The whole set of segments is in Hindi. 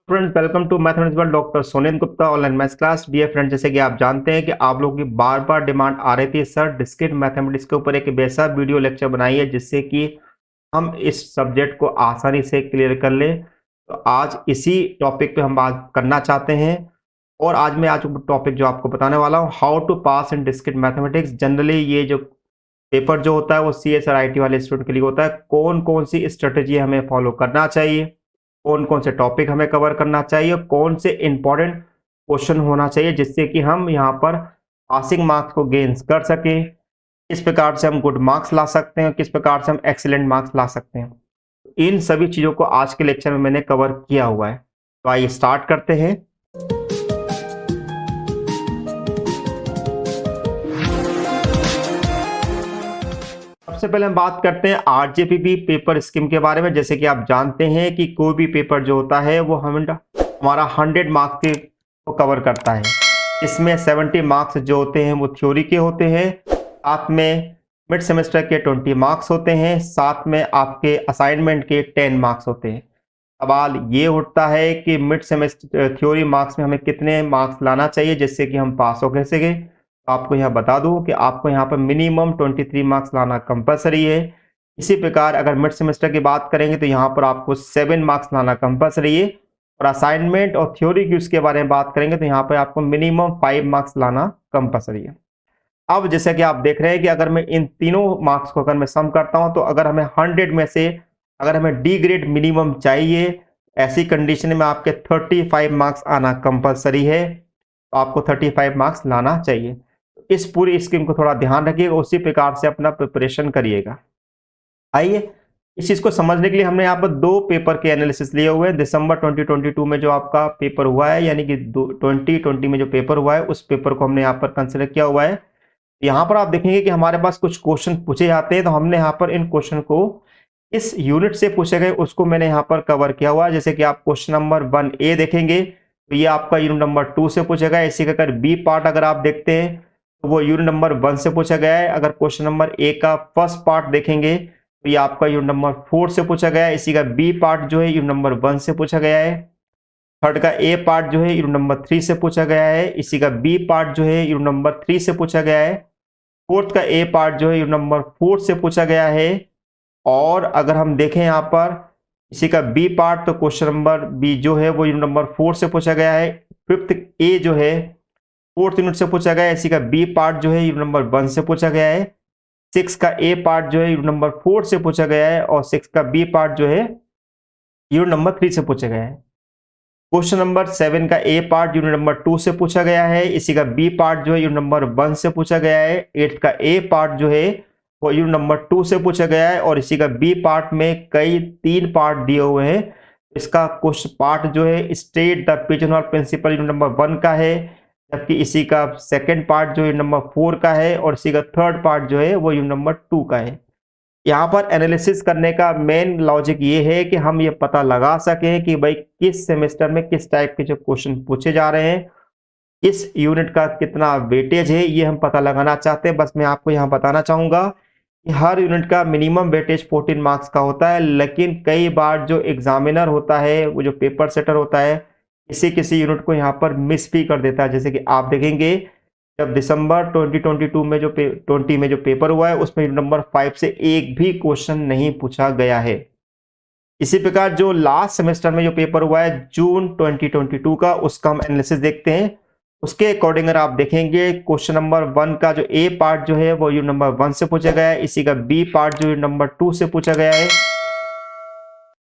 Friends, welcome to mathematics world. Doctor Sonen Gupta online maths class. Dear friend, जैसे कि आप जानते हैं कि आप लोगों की बार बार डिमांड आ रही थी सर डिस्क्रीट मैथमेटिक्स के ऊपर एक वैसा वीडियो लेक्चर बनाइए जिससे कि हम इस सब्जेक्ट को आसानी से क्लियर कर लें। तो आज इसी टॉपिक पे हम बात करना चाहते हैं। और आज टॉपिक जो आपको बताने वाला हूँ, how to pass in discrete mathematics. Generally ये जो पेपर जो होता है वो सी एस और आई टी वाले स्टूडेंट के लिए होता है। कौन कौन सी स्ट्रेटेजी हमें फॉलो करना चाहिए, कौन कौन से टॉपिक हमें कवर करना चाहिए, कौन से इंपॉर्टेंट क्वेश्चन होना चाहिए जिससे कि हम यहाँ पर पासिंग मार्क्स को गेन कर सकें, किस प्रकार से हम गुड मार्क्स ला सकते हैं, किस प्रकार से हम एक्सीलेंट मार्क्स ला सकते हैं। इन सभी चीजों को आज के लेक्चर में मैंने कवर किया हुआ है। तो आइए स्टार्ट करते हैं। सबसे पहले हम बात करते हैं आरजेपीबी पेपर स्कीम के बारे में। जैसे कि आप जानते हैं कि कोई भी पेपर जो होता है वो हमारा 100 मार्क्स को कवर करता है। इसमें 70 मार्क्स जो होते हैं वो थ्योरी के होते हैं, साथ में मिड सेमेस्टर के 20 मार्क्स होते हैं, साथ में आपके असाइनमेंट के 10 मार्क्स होते हैं। सवाल ये उठता है कि मिड सेमेस्टर थ्योरी मार्क्स में हमें कितने मार्क्स लाना चाहिए जिससे कि हम पास हो सके। तो आपको यहाँ बता दूं कि आपको यहाँ पर मिनिमम 23 मार्क्स लाना कंपलसरी है। इसी प्रकार अगर मिड सेमेस्टर की बात करेंगे तो यहाँ पर आपको 7 मार्क्स लाना कंपलसरी है। और असाइनमेंट और थ्योरी की उसके बारे में बात करेंगे तो यहाँ पर आपको मिनिमम 5 मार्क्स लाना कंपलसरी है। अब जैसे कि आप देख रहे हैं कि अगर मैं इन तीनों मार्क्स को अगर मैं सम करता हूं तो अगर हमें 100 में से अगर हमें डी ग्रेड मिनिमम चाहिए, ऐसी कंडीशन में आपके 35 मार्क्स आना कंपलसरी है। तो आपको 35 मार्क्स लाना चाहिए। इस पूरी स्कीम को थोड़ा ध्यान रखिएगा, उसी प्रकार से अपना प्रिपरेशन करिएगा। आइए इस चीज को समझने के लिए हमने यहाँ पर दो पेपर के एनालिसिस लिए हुए हैं। दिसंबर 2022 में जो आपका पेपर हुआ है, यानी कि 2020 में जो पेपर हुआ है, उस पेपर को हमने यहाँ पर कंसिडर किया हुआ है। यहाँ पर आप देखेंगे कि हमारे पास कुछ क्वेश्चन पूछे जाते हैं, तो हमने यहाँ पर इन क्वेश्चन को इस यूनिट से पूछे गए उसको मैंने यहाँ पर कवर किया हुआ है। जैसे कि आप क्वेश्चन नंबर 1A देखेंगे तो ये आपका यूनिट नंबर 2 से पूछा गया है। इसी का अगर बी पार्ट अगर आप देखते हैं तो वो यूनिट नंबर 1 से पूछा गया है। अगर क्वेश्चन नंबर ए का फर्स्ट पार्ट देखेंगे तो ये आपका यूनिट नंबर 4 से पूछा गया है। इसी का बी पार्ट जो है यूनिट नंबर 1 से पूछा गया है। थर्ड का ए पार्ट जो है यूनिट नंबर 3 से पूछा गया है। इसी का बी पार्ट जो है यूनिट नंबर 3 से पूछा गया है। फोर्थ का ए पार्ट जो है यूनिट नंबर 4 से पूछा गया है। और अगर हम देखें यहाँ पर इसी का बी पार्ट तो क्वेश्चन नंबर बी जो है वो यूनिट नंबर 4 से पूछा गया है। फिफ्थ ए जो है फोर्थ यूनिट से पूछा गया है। इसी का बी पार्ट जो है यूनिट नंबर 1 से पूछा गया है। सिक्स का ए पार्ट जो है यूनिट नंबर 4 से पूछा गया है। और सिक्स का बी पार्ट जो है यूनिट नंबर 3 से पूछा गया है। क्वेश्चन नंबर 7 का ए पार्ट यूनिट नंबर 2 से पूछा गया है। इसी का बी पार्ट जो है यूनिट नंबर 1 से पूछा गया है। 8 का ए पार्ट जो है वो यूनिट नंबर 2 से पूछा गया है। और इसी का बी पार्ट में कई 3 पार्ट दिए हुए हैं। इसका क्वेश्चन पार्ट जो है state the pigeonhole principle unit number 1 का है, जबकि इसी का सेकंड पार्ट जो है नंबर 4 का है। और इसी का थर्ड पार्ट जो है वो यूनिट नंबर 2 का है। यहाँ पर एनालिसिस करने का मेन लॉजिक ये है कि हम ये पता लगा सकें कि भाई किस सेमेस्टर में किस टाइप के जो क्वेश्चन पूछे जा रहे हैं, इस यूनिट का कितना वेटेज है, ये हम पता लगाना चाहते हैं। बस मैं आपको यहाँ बताना चाहूंगा कि हर यूनिट का मिनिमम वेटेज 14 मार्क्स का होता है, लेकिन कई बार जो एग्जामिनर होता है, वो जो पेपर सेटर होता है, किसी किसी यूनिट को यहाँ पर मिस भी कर देता है। जैसे कि आप देखेंगे जब दिसंबर 2022 में जो 20 में जो पेपर हुआ है उसमें नंबर 5 से एक भी क्वेश्चन नहीं पूछा गया है। इसी प्रकार जो लास्ट सेमेस्टर में जो पेपर हुआ है जून 2022 का, उसका हम एनालिसिस देखते हैं। उसके अकॉर्डिंग अगर आप देखेंगे क्वेश्चन नंबर 1 का जो ए पार्ट जो है वो यूनिट नंबर 1 से पूछा गया है। इसी का बी पार्ट जो यूनिट नंबर 2 से पूछा गया है।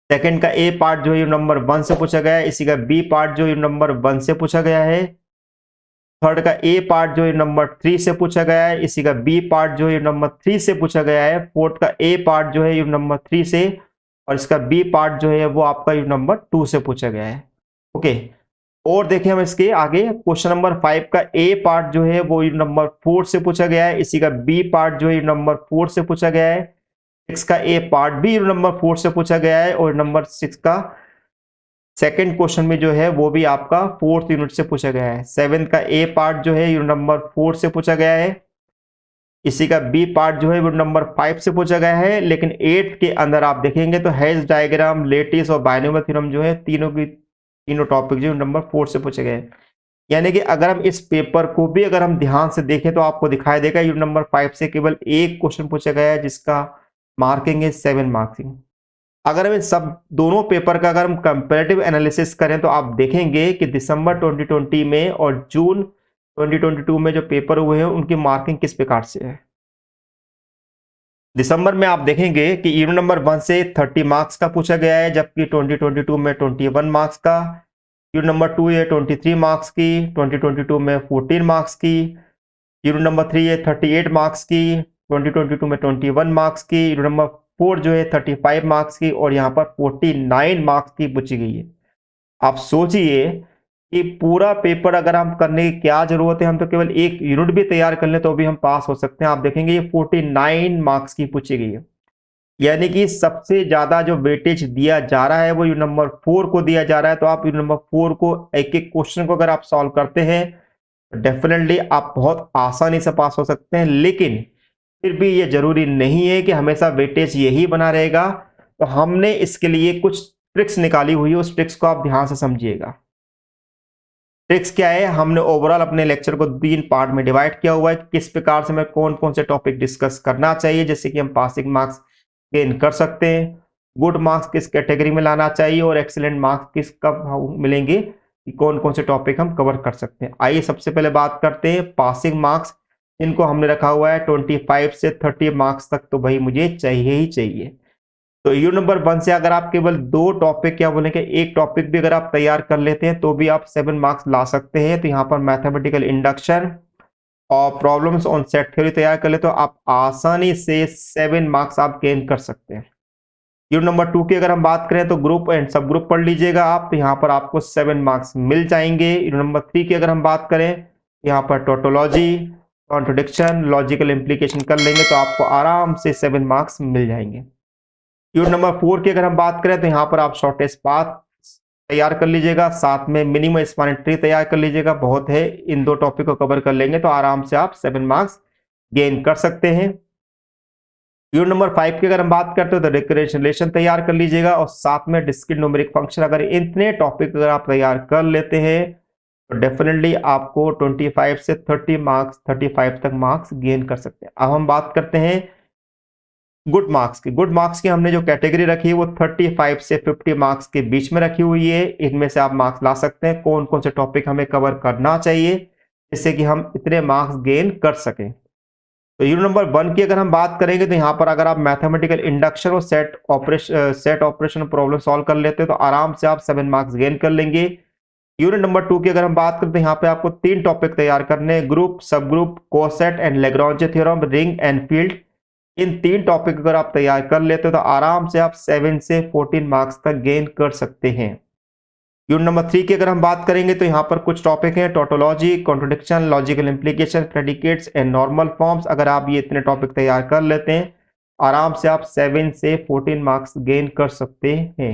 सेकंड का ए पार्ट जो है यूनिट नंबर 1 से पूछा गया है। इसी का बी पार्ट जो यूनिट नंबर 1 से पूछा गया है। थर्ड का ए पार्ट जो है नंबर 3 से पूछा गया है। इसी का बी पार्ट जो है नंबर 3 से पूछा गया है। फोर्थ का ए पार्ट जो है नंबर 3 से, और इसका बी पार्ट जो है वो आपका नंबर 2 से पूछा गया है। ओके, और देखें हम इसके आगे क्वेश्चन नंबर 5 का ए पार्ट जो है वो नंबर 4 से पूछा गया है। इसी का बी पार्ट जो है नंबर 4 से पूछा गया है। 6 का ए पार्ट भी नंबर 4 से पूछा गया है। और नंबर 6 का सेकेंड क्वेश्चन में जो है वो भी आपका 4th यूनिट से पूछा गया है। 7th का ए पार्ट जो है यूनिट नंबर 4 से पूछा गया है। इसी का बी पार्ट जो है वो नंबर 5 से पूछा गया है। लेकिन 8th के अंदर आप देखेंगे तो हेज डायग्राम, लेटिस और बाइनोमियल थ्योरम जो है तीनों की तीनों टॉपिक जो नंबर 4 से पूछे गए। यानी कि अगर हम इस पेपर को भी अगर हम ध्यान से देखें तो आपको दिखाई देगा यूनिट नंबर 5 से केवल एक क्वेश्चन पूछा गया है जिसका मार्किंग है 7 मार्किंग। अगर हम इन सब दोनों पेपर का अगर हम कंपैरेटिव एनालिसिस करें तो आप देखेंगे कि दिसंबर 2020 में और जून 2022 में जो पेपर हुए हैं उनकी मार्किंग किस प्रकार से है। दिसंबर में आप देखेंगे कि यूनिट नंबर 1 से 30 मार्क्स का पूछा गया है, जबकि 2022 में 21 मार्क्स का। यूनिट नंबर 2 है 23 मार्क्स की, 2022 में 14 मार्क्स की। यूनिट नंबर 3 है 38 मार्क्स की, 2022 में 21 मार्क्स की। यूनिट नंबर 4 जो है 35 मार्क्स की और यहाँ पर 49 मार्क्स की पूछी गई है। आप सोचिए कि पूरा पेपर अगर हम करने की क्या जरूरत है, हम तो केवल एक यूनिट भी तैयार कर लें तो भी हम पास हो सकते हैं। आप देखेंगे ये 49 मार्क्स की पूछी गई है, यानी कि सबसे ज्यादा जो वेटेज दिया जा रहा है वो यूनिट नंबर 4 को दिया जा रहा है। तो आप यूनिट नंबर 4 को एक एक क्वेश्चन को अगर आप सॉल्व करते हैं तो डेफिनेटली आप बहुत आसानी से पास हो सकते हैं। लेकिन फिर भी ये जरूरी नहीं है कि हमेशा वेटेज यही बना रहेगा। तो हमने इसके लिए कुछ ट्रिक्स निकाली हुई है, उस ट्रिक्स को आप ध्यान से समझिएगा। ट्रिक्स क्या है, हमने ओवरऑल अपने लेक्चर को 3 पार्ट में डिवाइड किया हुआ है कि किस प्रकार से हमें कौन कौन से टॉपिक डिस्कस करना चाहिए जिससे कि हम पासिंग मार्क्स गेन कर सकते हैं, गुड मार्क्स किस कैटेगरी में लाना चाहिए और एक्सीलेंट मार्क्स किस कब मिलेंगे, कि कौन कौन से टॉपिक हम कवर कर सकते हैं। आइए सबसे पहले बात करते हैं पासिंग मार्क्स। इनको हमने रखा हुआ है 25 से 30 मार्क्स तक, तो भाई मुझे चाहिए ही चाहिए। तो यूनिट नंबर 1 से अगर आप केवल 2 टॉपिक क्या बोलेंगे, एक टॉपिक भी अगर आप तैयार कर लेते हैं तो भी आप 7 मार्क्स ला सकते हैं। तो यहाँ पर मैथमेटिकल इंडक्शन और प्रॉब्लम्स ऑन सेट थ्योरी तैयार कर ले तो आप आसानी से 7 मार्क्स आप गेन कर सकते हैं। यूनिट नंबर 2 की अगर हम बात करें तो ग्रुप एंड सब ग्रुप पढ़ लीजिएगा आप, तो यहाँ पर आपको 7 मार्क्स मिल जाएंगे। यूनिट नंबर 3 की अगर हम बात करें, यहाँ पर टोटोलॉजी, कॉन्ट्रोडिक्शन, लॉजिकल इंप्लीकेशन कर लेंगे तो आपको आराम से 7 मार्क्स मिल जाएंगे। यूनिट नंबर 4 की अगर हम बात करें तो यहाँ पर आप शॉर्टेस्ट पाथ तैयार कर लीजिएगा, साथ में मिनिमम स्पैनिंग ट्री तैयार कर लीजिएगा। बहुत है, इन 2 टॉपिक को कवर कर लेंगे तो आराम से आप 7 मार्क्स गेन कर सकते हैं। यूनिट नंबर 5 की अगर हम बात करते हैं तो रिकरेंशियलाइजेशन तैयार कर लीजिएगा और साथ में डिस्क्रीट न्यूमेरिक फंक्शन। अगर इतने टॉपिक अगर आप तैयार कर लेते हैं तो डेफिनेटली आपको 25 से 30 मार्क्स 35 तक मार्क्स गेन कर सकते हैं। अब हम बात करते हैं गुड मार्क्स की। गुड मार्क्स की हमने जो कैटेगरी रखी है वो 35 से 50 मार्क्स के बीच में रखी हुई है। इनमें से आप मार्क्स ला सकते हैं, कौन कौन से टॉपिक हमें कवर करना चाहिए जिससे कि हम इतने मार्क्स गेन कर सकें। तो यूनिट नंबर 1 की अगर हम बात करेंगे तो यहाँ पर अगर आप मैथमेटिकल इंडक्शन और सेट ऑपरेशन प्रॉब्लम सॉल्व कर लेते हैं तो आराम से आप 7 मार्क्स गेन कर लेंगे। यूनिट नंबर 2 की अगर हम बात करें तो यहाँ पे आपको 3 टॉपिक तैयार करने हैं, ग्रुप, सब group, coset and Lagrange theorem, ring and field. In 3 topic अगर आप तैयार कर लेते हो तो आराम से आप 7 से 14 मार्क्स तक गेन कर सकते हैं। यूनिट नंबर 3 की अगर हम बात करेंगे तो यहाँ पर कुछ टॉपिक हैं, tautology, contradiction, logical implication, predicates and normal forms. अगर आप ये इतने टॉपिक तैयार कर लेते हैं आराम से आप 7 से 14 मार्क्स गेन कर सकते हैं।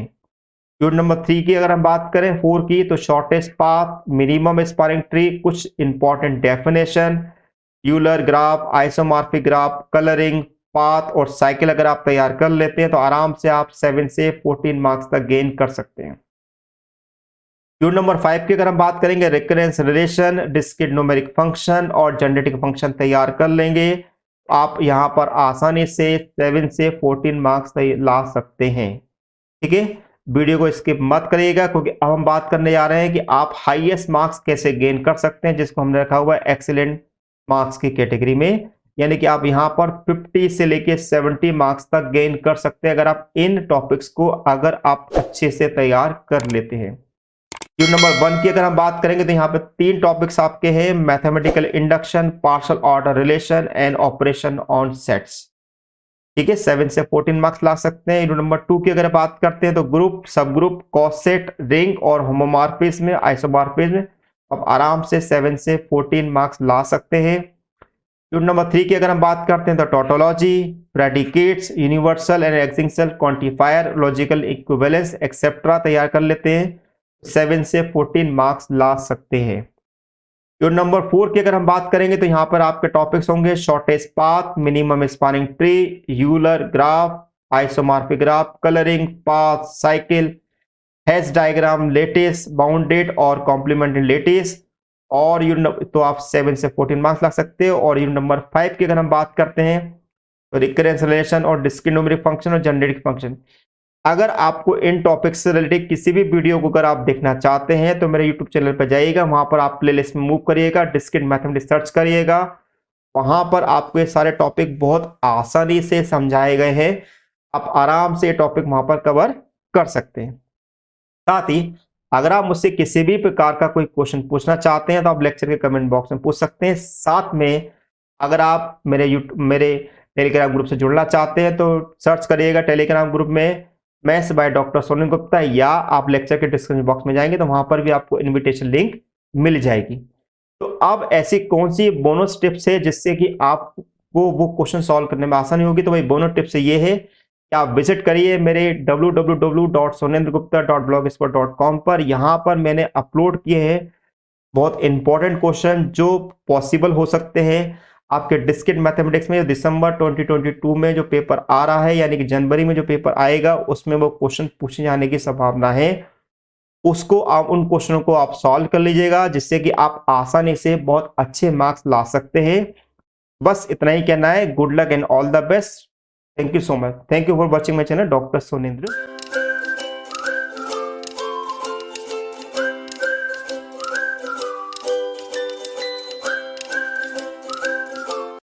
यूनिट नंबर 3 की अगर हम बात करें 4 की तो shortest path, minimum spanning tree, कुछ important definition, Euler graph, isomorphic graph, colouring, path और साइकिल अगर आप तैयार कर लेते हैं तो आराम से आप 7 से 14 मार्क्स तक गेन कर सकते हैं। यूनिट नंबर 5 की अगर हम बात करेंगे recurrence relation, discrete numeric function और जनरेटिंग फंक्शन तैयार कर लेंगे, आप यहां पर आसानी से 7 से 14 मार्क्स ला सकते हैं। ठीक है, वीडियो को स्किप मत करिएगा क्योंकि अब हम बात करने जा रहे हैं कि आप हाईएस्ट मार्क्स कैसे गेन कर सकते हैं, जिसको हमने रखा हुआ है एक्सीलेंट मार्क्स की कैटेगरी में। यानी कि आप यहां पर 50 से लेके 70 मार्क्स तक गेन कर सकते हैं अगर आप इन टॉपिक्स को अगर आप अच्छे से तैयार कर लेते हैं। यूनिट नंबर 1 की अगर हम बात करेंगे तो यहाँ पे 3 टॉपिक्स आपके हैं, mathematical induction, partial order relation and operation on sets. ठीक है, 7 से 14 मार्क्स ला सकते हैं। यूनिट नंबर 2 की अगर बात करते हैं तो ग्रुप, सब ग्रुप, कॉसेट, रिंग और होमोमॉर्फिज्म, आइसोमॉर्फिज्म, आप आराम से 7 से 14 मार्क्स ला सकते हैं। यूनिट नंबर 3 की अगर हम बात करते हैं तो tautology, predicates, universal and existential quantifier, logical equivalence etcetera तैयार कर लेते हैं, 7 से 14 मार्क्स ला सकते हैं। यूनिट नंबर 4 की अगर हम बात करेंगे तो यहाँ पर आपके टॉपिक्स होंगे shortest path, minimum spanning tree, Euler graph, isomorphic graph, colouring, path, cycle, hash diagram, latest, bounded और कॉम्प्लीमेंट्री लेटेस्ट। और यूनिट तो आप 7 से 14 मार्क्स ला सकते हो। और यूनिट नंबर 5 की अगर हम बात करते हैं तो रिकरेंस रिलेशन और डिस्क्रीट न्यूमेरिक फंक्शन और जेनेरिक फंक्शन। अगर आपको इन टॉपिक्स से रिलेटेड किसी भी वीडियो को अगर आप देखना चाहते हैं तो मेरे यूट्यूब चैनल पर जाइएगा, वहां पर आप प्लेलिस्ट में मूव करिएगा, डिस्क्रीट मैथमेटिक्स सर्च करिएगा, वहां पर आपको ये सारे टॉपिक बहुत आसानी से समझाए गए हैं। आप आराम से ये टॉपिक वहां पर कवर कर सकते हैं। साथ ही अगर आप मुझसे किसी भी प्रकार का कोई क्वेश्चन पूछना चाहते हैं तो आप लेक्चर के कमेंट बॉक्स में पूछ सकते हैं। साथ में अगर आप मेरे टेलीग्राम ग्रुप से जुड़ना चाहते हैं तो सर्च करिएगा टेलीग्राम ग्रुप में maths by doctor Sonal Gupta, या आप लेक्चर के डिस्क्रिप्शन बॉक्स में जाएंगे तो वहां पर भी आपको इनविटेशन लिंक मिल जाएगी। तो अब ऐसी कौन सी बोनस टिप्स है जिससे कि आपको वो क्वेश्चन सॉल्व करने में आसानी होगी, तो वही बोनस टिप्स ये है कि आप विजिट करिए मेरे www.sonendragupta.blogspot.com पर। यहाँ पर मैंने अपलोड किए हैं बहुत इंपॉर्टेंट क्वेश्चन जो पॉसिबल हो सकते हैं आपके डिस्क्रीट मैथमेटिक्स में। दिसंबर 2022 में जो पेपर आ रहा है, यानी कि जनवरी में जो पेपर आएगा, उसमें वो क्वेश्चन पूछे जाने की संभावना है। उसको आप उन क्वेश्चनों को आप सॉल्व कर लीजिएगा जिससे कि आप आसानी से बहुत अच्छे मार्क्स ला सकते हैं। बस इतना ही कहना है। Good luck and all the best. Thank you so much. Thank you for watching my channel doctor Sonendra.